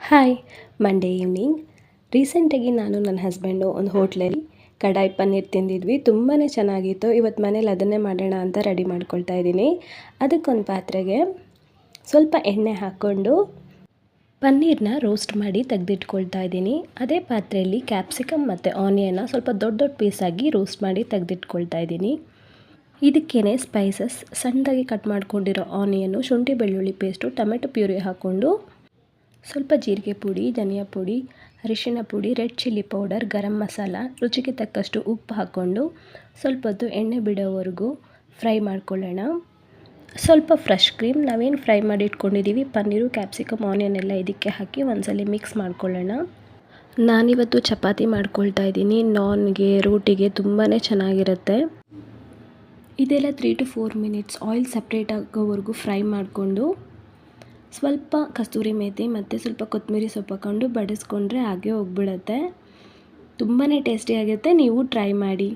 Hi. Monday evening ರೀಸೆಂಟಾಗಿ ನಾನು ನನ್ನ ಹಸ್ಬೆಂಡು ಒಂದು ಹೋಟ್ಲಲ್ಲಿ ಕಡಾಯಿ ಪನ್ನೀರ್ ತಿಂದಿದ್ವಿ. ತುಂಬಾ ಚೆನ್ನಾಗಿತ್ತು. ಇವತ್ತು ಮನೇಲಿ ಅದನ್ನೇ ಮಾಡೋಣ ಅಂತ ರೆಡಿ ಮಾಡ್ಕೊಳ್ತಾ ಇದ್ದೀನಿ. ಅದಕ್ಕೊಂದು ಪಾತ್ರೆಗೆ ಸ್ವಲ್ಪ ಎಣ್ಣೆ ಹಾಕ್ಕೊಂಡು ಪನ್ನೀರನ್ನ ರೋಸ್ಟ್ ಮಾಡಿ ತೆಗೆದಿಟ್ಕೊಳ್ತಾ ಇದ್ದೀನಿ. ಅದೇ ಪಾತ್ರೆಯಲ್ಲಿ ಕ್ಯಾಪ್ಸಿಕಮ್ ಮತ್ತು ಆನಿಯನ್ನ ಸ್ವಲ್ಪ ದೊಡ್ಡ ದೊಡ್ಡ ಪೀಸಾಗಿ ರೋಸ್ಟ್ ಮಾಡಿ ತೆಗೆದಿಟ್ಕೊಳ್ತಾ ಇದ್ದೀನಿ. ಇದಕ್ಕೇ ಸ್ಪೈಸಸ್ ಸಣ್ಣದಾಗಿ ಕಟ್ ಮಾಡ್ಕೊಂಡಿರೋ ಆನಿಯನ್ನು, ಶುಂಠಿ ಬೆಳ್ಳುಳ್ಳಿ ಪೇಸ್ಟು, ಟೊಮೆಟೊ ಪ್ಯೂರಿ ಹಾಕ್ಕೊಂಡು ಸ್ವಲ್ಪ ಜೀರಿಗೆ ಪುಡಿ, ಧನಿಯಾ ಪುಡಿ, ಅರಿಶಿಣ ಪುಡಿ, red chilli powder, garam masala, ರುಚಿಗೆ ತಕ್ಕಷ್ಟು ಉಪ್ಪು ಹಾಕ್ಕೊಂಡು ಸ್ವಲ್ಪ ಹೊತ್ತು ಎಣ್ಣೆ ಬಿಡೋವರೆಗೂ ಫ್ರೈ ಮಾಡ್ಕೊಳ್ಳೋಣ. ಸ್ವಲ್ಪ ಫ್ರೆಶ್ ಕ್ರೀಮ್, ನಾವೇನು ಫ್ರೈ ಮಾಡಿ ಇಟ್ಕೊಂಡಿದ್ದೀವಿ ಪನ್ನೀರು, ಕ್ಯಾಪ್ಸಿಕಮ್, ಆನಿಯನ್ ಎಲ್ಲ ಇದಕ್ಕೆ ಹಾಕಿ ಒಂದ್ಸಲ ಮಿಕ್ಸ್ ಮಾಡ್ಕೊಳ್ಳೋಣ. ನಾನಿವತ್ತು ಚಪಾತಿ ಮಾಡ್ಕೊಳ್ತಾ ಇದ್ದೀನಿ. ನಾನ್ಗೆ, ರೋಟಿಗೆ ತುಂಬಾ ಚೆನ್ನಾಗಿರುತ್ತೆ. ಇದೆಲ್ಲ 3 to 4 ಮಿನಿಟ್ಸ್ ಆಯಿಲ್ ಸಪ್ರೇಟ್ ಆಗೋವರೆಗೂ ಫ್ರೈ ಮಾಡಿಕೊಂಡು ಸ್ವಲ್ಪ ಕಸ್ತೂರಿ ಮೇಥಿ ಮತ್ತು ಸ್ವಲ್ಪ ಕೊತ್ತಂಬರಿ ಸೊಪ್ಪು ಹಾಕ್ಕೊಂಡು ಬಡಿಸ್ಕೊಂಡ್ರೆ ಹಾಗೆ ಹೋಗ್ಬಿಡುತ್ತೆ. ತುಂಬಾ ಟೇಸ್ಟಿಯಾಗಿರುತ್ತೆ. ನೀವು ಟ್ರೈ ಮಾಡಿ.